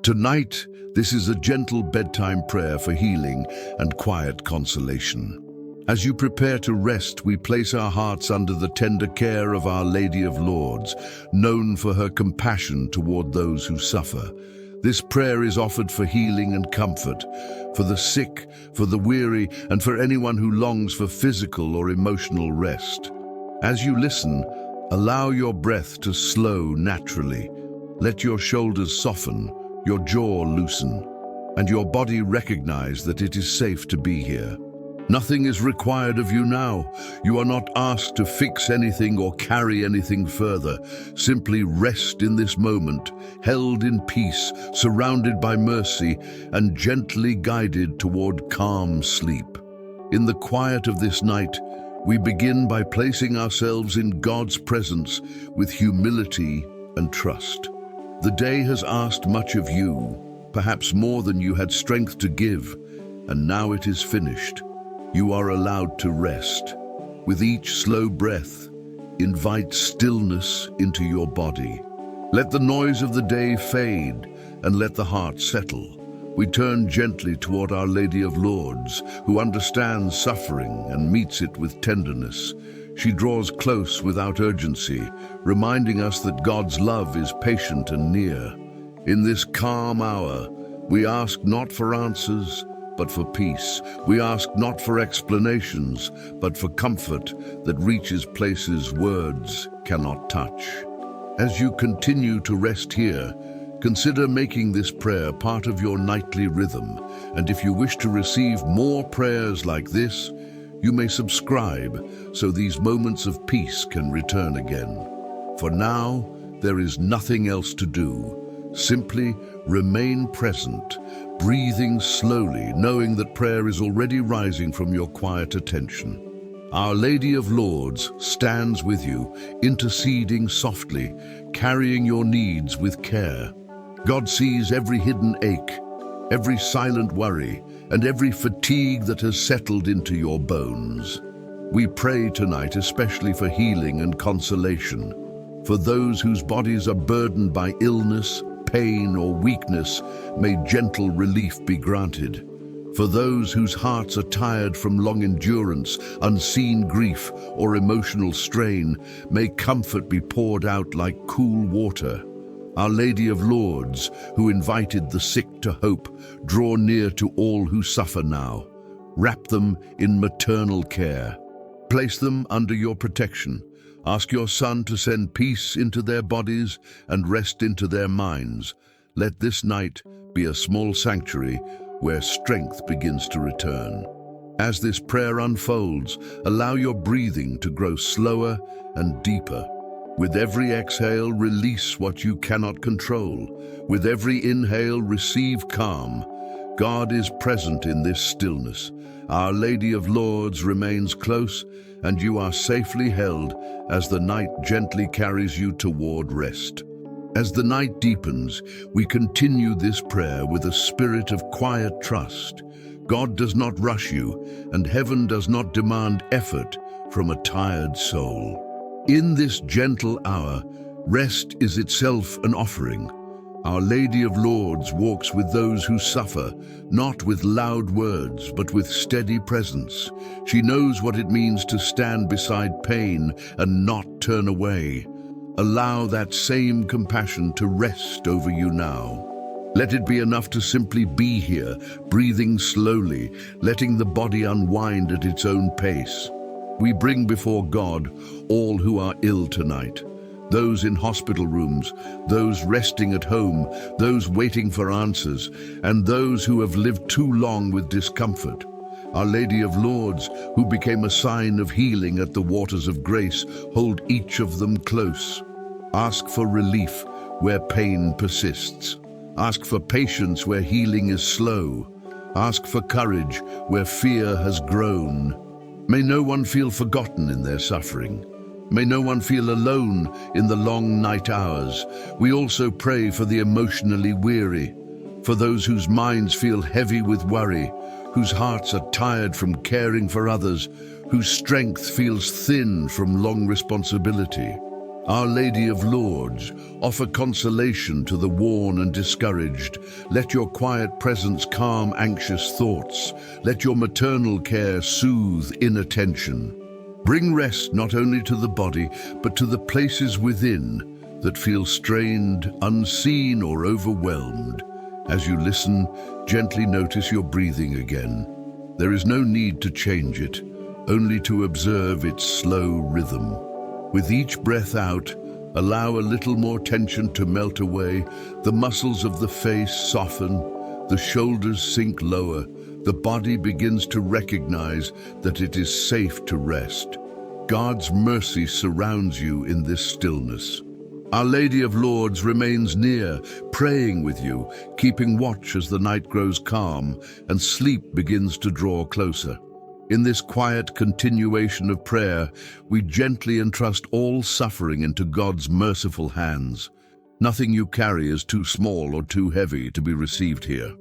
Tonight, this is a gentle bedtime prayer for healing and quiet consolation. As you prepare to rest, we place our hearts under the tender care of Our Lady of Lourdes, known for her compassion toward those who suffer. This prayer is offered for healing and comfort, for the sick, for the weary, and for anyone who longs for physical or emotional rest. As you listen, allow your breath to slow naturally. Let your shoulders soften, your jaw loosen, and your body recognize that it is safe to be here. Nothing is required of you now. You are not asked to fix anything or carry anything further. Simply rest in this moment, held in peace, surrounded by mercy, and gently guided toward calm sleep. In the quiet of this night, we begin by placing ourselves in God's presence with humility and trust. The day has asked much of you, perhaps more than you had strength to give, and now it is finished. You are allowed to rest. With each slow breath, invite stillness into your body. Let the noise of the day fade and let the heart settle. We turn gently toward Our Lady of Lourdes, who understands suffering and meets it with tenderness. She draws close without urgency, reminding us that God's love is patient and near. In this calm hour, we ask not for answers, but for peace. We ask not for explanations, but for comfort that reaches places words cannot touch. As you continue to rest here, consider making this prayer part of your nightly rhythm. And if you wish to receive more prayers like this, you may subscribe so these moments of peace can return again. For now, there is nothing else to do. Simply remain present, breathing slowly, knowing that prayer is already rising from your quiet attention. Our Lady of Lourdes stands with you, interceding softly, carrying your needs with care. God sees every hidden ache, every silent worry, and every fatigue that has settled into your bones. We pray tonight especially for healing and consolation. For those whose bodies are burdened by illness, pain, or weakness, may gentle relief be granted. For those whose hearts are tired from long endurance, unseen grief, or emotional strain, may comfort be poured out like cool water. Our Lady of Lourdes, who invited the sick to hope, draw near to all who suffer now. Wrap them in maternal care. Place them under your protection. Ask your Son to send peace into their bodies and rest into their minds. Let this night be a small sanctuary where strength begins to return. As this prayer unfolds, allow your breathing to grow slower and deeper. With every exhale, release what you cannot control. With every inhale, receive calm. God is present in this stillness. Our Lady of Lourdes remains close, and you are safely held as the night gently carries you toward rest. As the night deepens, we continue this prayer with a spirit of quiet trust. God does not rush you, and heaven does not demand effort from a tired soul. In this gentle hour, rest is itself an offering. Our Lady of Lourdes walks with those who suffer, not with loud words, but with steady presence. She knows what it means to stand beside pain and not turn away. Allow that same compassion to rest over you now. Let it be enough to simply be here, breathing slowly, letting the body unwind at its own pace. We bring before God all who are ill tonight. Those in hospital rooms, those resting at home, those waiting for answers, and those who have lived too long with discomfort. Our Lady of Lourdes, who became a sign of healing at the waters of grace, hold each of them close. Ask for relief where pain persists. Ask for patience where healing is slow. Ask for courage where fear has grown. May no one feel forgotten in their suffering. May no one feel alone in the long night hours. We also pray for the emotionally weary, for those whose minds feel heavy with worry, whose hearts are tired from caring for others, whose strength feels thin from long responsibility. Our Lady of Lourdes, offer consolation to the worn and discouraged. Let your quiet presence calm anxious thoughts. Let your maternal care soothe inner tension. Bring rest not only to the body, but to the places within that feel strained, unseen, or overwhelmed. As you listen, gently notice your breathing again. There is no need to change it, only to observe its slow rhythm. With each breath out, allow a little more tension to melt away. The muscles of the face soften, the shoulders sink lower. The body begins to recognize that it is safe to rest. God's mercy surrounds you in this stillness. Our Lady of Lourdes remains near, praying with you, keeping watch as the night grows calm and sleep begins to draw closer. In this quiet continuation of prayer, we gently entrust all suffering into God's merciful hands. Nothing you carry is too small or too heavy to be received here.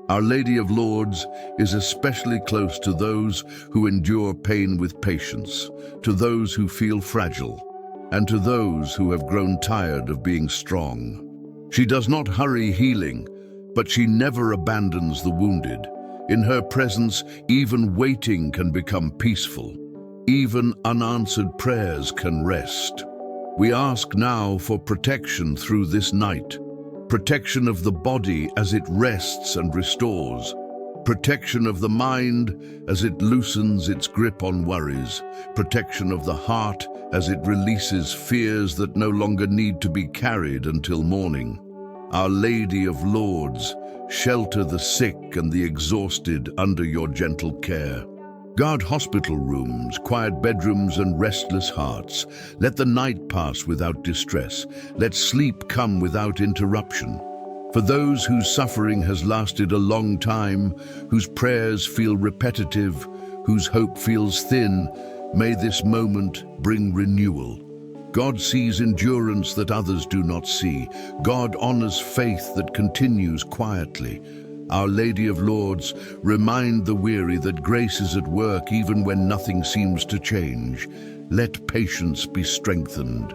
Our Lady of Lourdes is especially close to those who endure pain with patience, to those who feel fragile, and to those who have grown tired of being strong. She does not hurry healing, but she never abandons the wounded. In her presence, even waiting can become peaceful. Even unanswered prayers can rest. We ask now for protection through this night. Protection of the body as it rests and restores. Protection of the mind as it loosens its grip on worries. Protection of the heart as it releases fears that no longer need to be carried until morning. Our Lady of Lourdes, shelter the sick and the exhausted under your gentle care. Guard hospital rooms, quiet bedrooms, and restless hearts. Let the night pass without distress. Let sleep come without interruption. For those whose suffering has lasted a long time, whose prayers feel repetitive, whose hope feels thin, may this moment bring renewal. God sees endurance that others do not see. God honors faith that continues quietly. Our Lady of Lourdes, remind the weary that grace is at work even when nothing seems to change. Let patience be strengthened.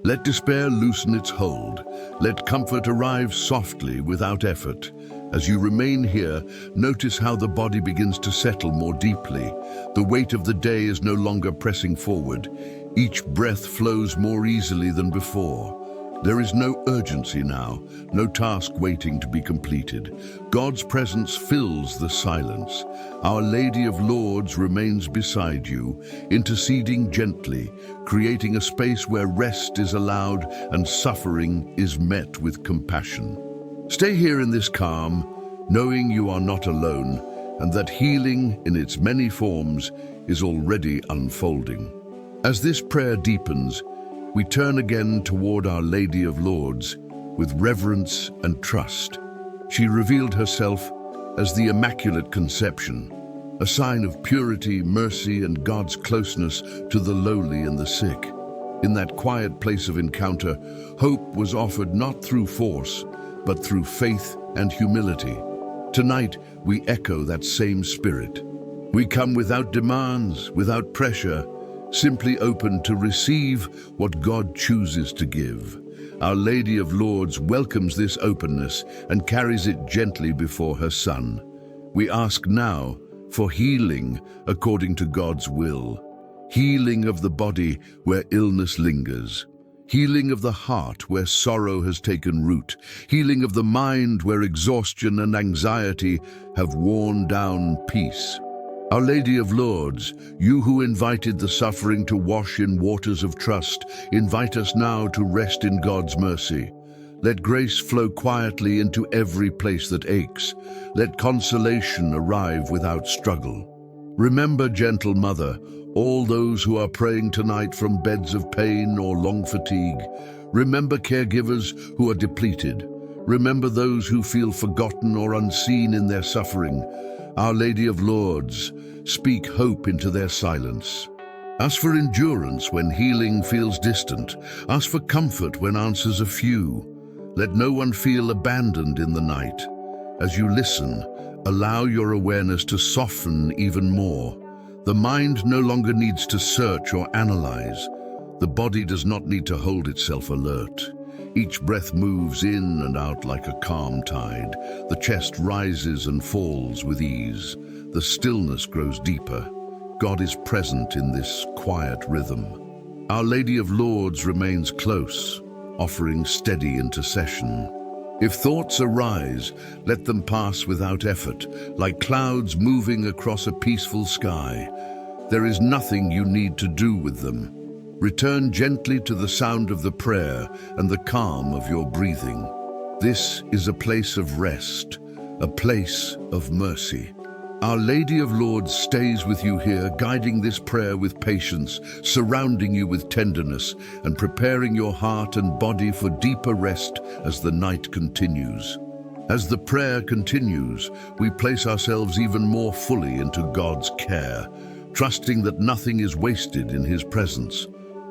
Let despair loosen its hold. Let comfort arrive softly without effort. As you remain here, notice how the body begins to settle more deeply. The weight of the day is no longer pressing forward. Each breath flows more easily than before. There is no urgency now, no task waiting to be completed. God's presence fills the silence. Our Lady of Lourdes remains beside you, interceding gently, creating a space where rest is allowed and suffering is met with compassion. Stay here in this calm, knowing you are not alone, and that healing in its many forms is already unfolding. As this prayer deepens, we turn again toward Our Lady of Lourdes with reverence and trust. She revealed herself as the Immaculate Conception, a sign of purity, mercy, and God's closeness to the lowly and the sick. In that quiet place of encounter, hope was offered not through force, but through faith and humility. Tonight, we echo that same spirit. We come without demands, without pressure, simply open to receive what God chooses to give. Our Lady of Lourdes welcomes this openness and carries it gently before her Son. We ask now for healing according to God's will. Healing of the body where illness lingers. Healing of the heart where sorrow has taken root. Healing of the mind where exhaustion and anxiety have worn down peace. Our Lady of Lourdes, you who invited the suffering to wash in waters of trust, invite us now to rest in God's mercy. Let grace flow quietly into every place that aches. Let consolation arrive without struggle. Remember, gentle Mother, all those who are praying tonight from beds of pain or long fatigue. Remember caregivers who are depleted. Remember those who feel forgotten or unseen in their suffering. Our Lady of Lourdes, speak hope into their silence. Ask for endurance when healing feels distant. Ask for comfort when answers are few. Let no one feel abandoned in the night. As you listen, allow your awareness to soften even more. The mind no longer needs to search or analyze. The body does not need to hold itself alert. Each breath moves in and out like a calm tide. The chest rises and falls with ease. The stillness grows deeper. God is present in this quiet rhythm. Our Lady of Lourdes remains close, offering steady intercession. If thoughts arise, let them pass without effort, like clouds moving across a peaceful sky. There is nothing you need to do with them. Return gently to the sound of the prayer and the calm of your breathing. This is a place of rest, a place of mercy. Our Lady of Lourdes stays with you here, guiding this prayer with patience, surrounding you with tenderness, and preparing your heart and body for deeper rest as the night continues. As the prayer continues, we place ourselves even more fully into God's care, trusting that nothing is wasted in His presence.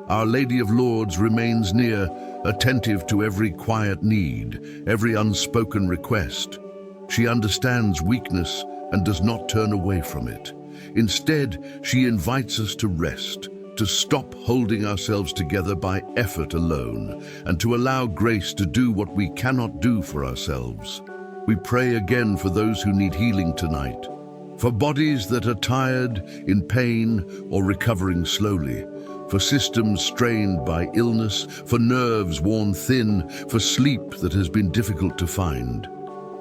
Our Lady of Lourdes remains near, attentive to every quiet need, every unspoken request. She understands weakness and does not turn away from it. Instead, she invites us to rest, to stop holding ourselves together by effort alone, and to allow grace to do what we cannot do for ourselves. We pray again for those who need healing tonight, for bodies that are tired, in pain, or recovering slowly, for systems strained by illness, for nerves worn thin, for sleep that has been difficult to find.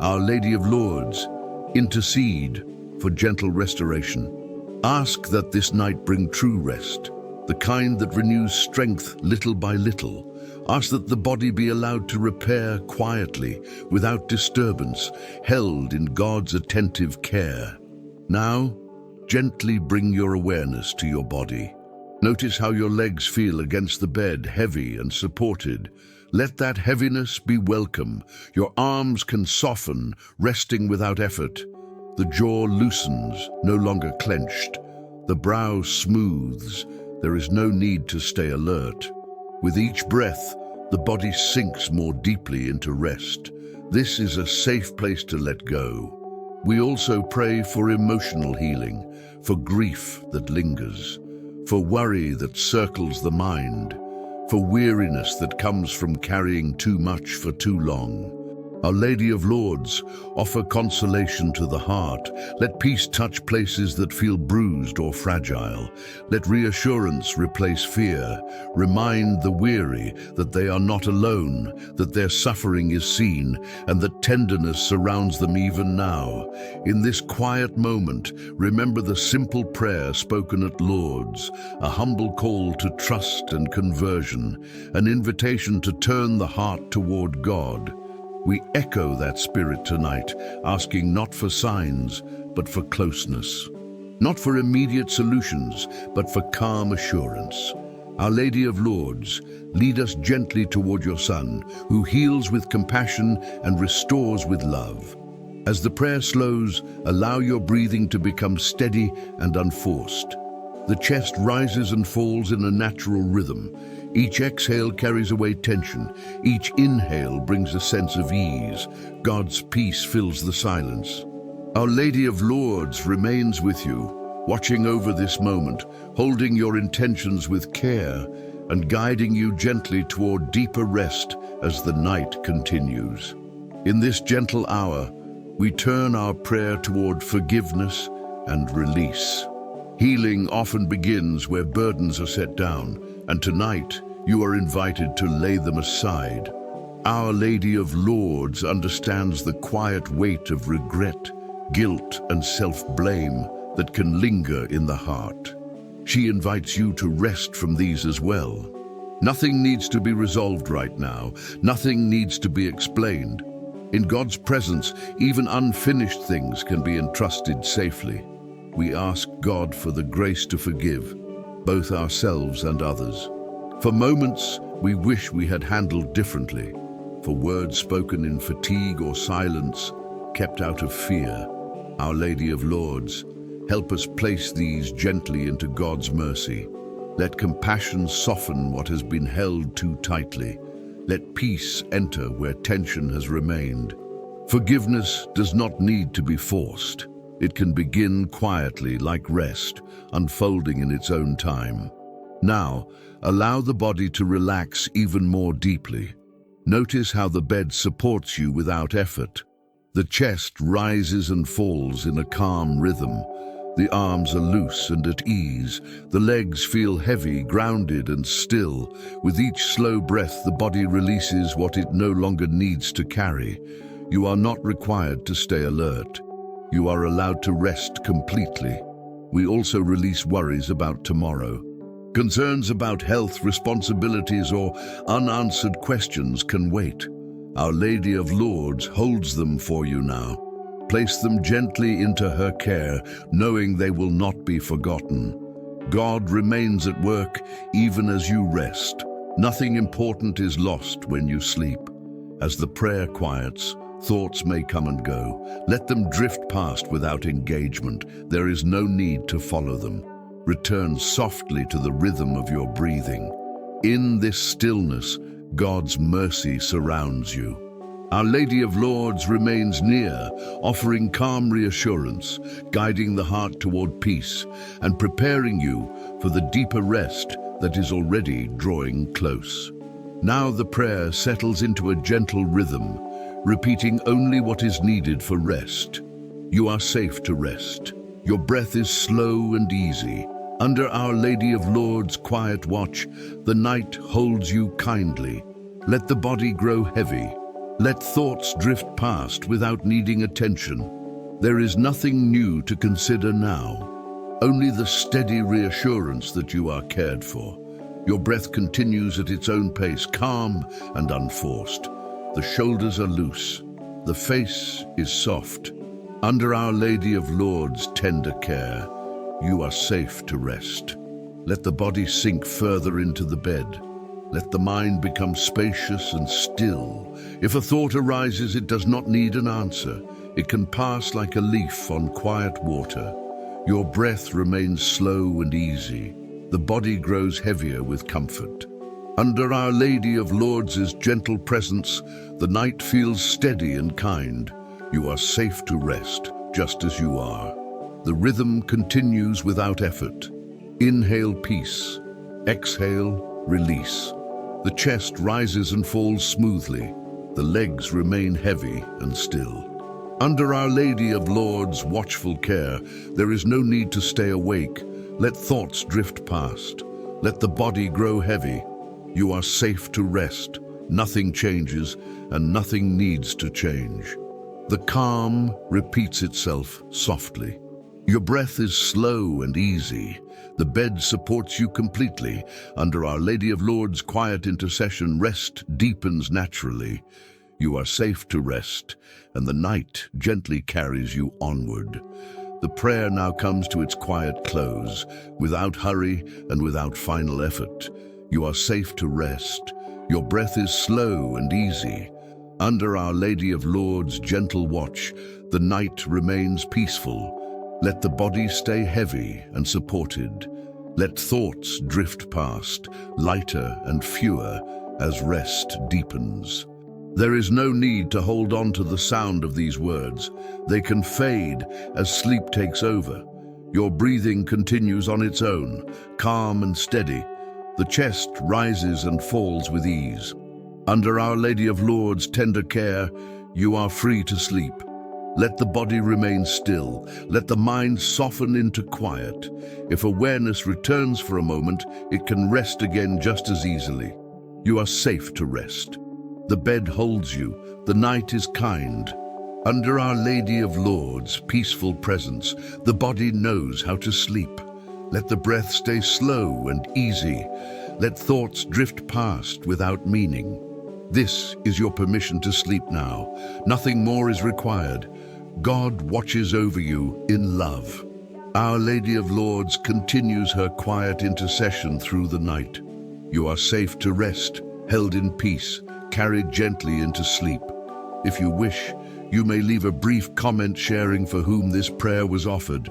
Our Lady of Lourdes, intercede for gentle restoration. Ask that this night bring true rest, the kind that renews strength little by little. Ask that the body be allowed to repair quietly, without disturbance, held in God's attentive care. Now, gently bring your awareness to your body. Notice how your legs feel against the bed, heavy and supported. Let that heaviness be welcome. Your arms can soften, resting without effort. The jaw loosens, no longer clenched. The brow smooths. There is no need to stay alert. With each breath, the body sinks more deeply into rest. This is a safe place to let go. We also pray for emotional healing, for grief that lingers, for worry that circles the mind, for weariness that comes from carrying too much for too long. Our Lady of Lourdes, offer consolation to the heart. Let peace touch places that feel bruised or fragile. Let reassurance replace fear. Remind the weary that they are not alone, that their suffering is seen, and that tenderness surrounds them even now. In this quiet moment, remember the simple prayer spoken at Lourdes, a humble call to trust and conversion, an invitation to turn the heart toward God. We echo that spirit tonight, asking not for signs, but for closeness. Not for immediate solutions, but for calm assurance. Our Lady of Lourdes, lead us gently toward your Son, who heals with compassion and restores with love. As the prayer slows, allow your breathing to become steady and unforced. The chest rises and falls in a natural rhythm. Each exhale carries away tension. Each inhale brings a sense of ease. God's peace fills the silence. Our Lady of Lourdes remains with you, watching over this moment, holding your intentions with care, and guiding you gently toward deeper rest as the night continues. In this gentle hour, we turn our prayer toward forgiveness and release. Healing often begins where burdens are set down, and tonight you are invited to lay them aside. Our Lady of Lourdes understands the quiet weight of regret, guilt, and self-blame that can linger in the heart. She invites you to rest from these as well. Nothing needs to be resolved right now. Nothing needs to be explained. In God's presence, even unfinished things can be entrusted safely. We ask God for the grace to forgive, both ourselves and others. For moments, we wish we had handled differently, for words spoken in fatigue or silence, kept out of fear. Our Lady of Lourdes, help us place these gently into God's mercy. Let compassion soften what has been held too tightly. Let peace enter where tension has remained. Forgiveness does not need to be forced. It can begin quietly, like rest, unfolding in its own time. Now, allow the body to relax even more deeply. Notice how the bed supports you without effort. The chest rises and falls in a calm rhythm. The arms are loose and at ease. The legs feel heavy, grounded and still. With each slow breath, the body releases what it no longer needs to carry. You are not required to stay alert. You are allowed to rest completely. We also release worries about tomorrow. Concerns about health, responsibilities, or unanswered questions can wait. Our Lady of Lourdes holds them for you now. Place them gently into her care, knowing they will not be forgotten. God remains at work even as you rest. Nothing important is lost when you sleep. As the prayer quiets, thoughts may come and go. Let them drift past without engagement. There is no need to follow them. Return softly to the rhythm of your breathing. In this stillness, God's mercy surrounds you. Our Lady of Lourdes remains near, offering calm reassurance, guiding the heart toward peace, and preparing you for the deeper rest that is already drawing close. Now the prayer settles into a gentle rhythm, repeating only what is needed for rest. You are safe to rest. Your breath is slow and easy. Under Our Lady of Lourdes' quiet watch, the night holds you kindly. Let the body grow heavy. Let thoughts drift past without needing attention. There is nothing new to consider now, only the steady reassurance that you are cared for. Your breath continues at its own pace, calm and unforced. The shoulders are loose. The face is soft. Under Our Lady of Lourdes' tender care, you are safe to rest. Let the body sink further into the bed. Let the mind become spacious and still. If a thought arises, it does not need an answer. It can pass like a leaf on quiet water. Your breath remains slow and easy. The body grows heavier with comfort. Under Our Lady of Lourdes' gentle presence, the night feels steady and kind. You are safe to rest, just as you are. The rhythm continues without effort. Inhale peace. Exhale release. The chest rises and falls smoothly. The legs remain heavy and still. Under Our Lady of Lourdes' watchful care, there is no need to stay awake. Let thoughts drift past. Let the body grow heavy. You are safe to rest. Nothing changes and nothing needs to change. The calm repeats itself softly. Your breath is slow and easy. The bed supports you completely. Under Our Lady of Lourdes' quiet intercession, rest deepens naturally. You are safe to rest, and the night gently carries you onward. The prayer now comes to its quiet close, without hurry and without final effort. You are safe to rest. Your breath is slow and easy. Under Our Lady of Lourdes' gentle watch, the night remains peaceful. Let the body stay heavy and supported. Let thoughts drift past, lighter and fewer, as rest deepens. There is no need to hold on to the sound of these words. They can fade as sleep takes over. Your breathing continues on its own, calm and steady. The chest rises and falls with ease. Under Our Lady of Lourdes' tender care, you are free to sleep. Let the body remain still. Let the mind soften into quiet. If awareness returns for a moment, it can rest again just as easily. You are safe to rest. The bed holds you. The night is kind. Under Our Lady of Lourdes' peaceful presence, the body knows how to sleep. Let the breath stay slow and easy. Let thoughts drift past without meaning. This is your permission to sleep now. Nothing more is required. God watches over you in love. Our Lady of Lourdes continues her quiet intercession through the night. You are safe to rest, held in peace, carried gently into sleep. If you wish, you may leave a brief comment sharing for whom this prayer was offered.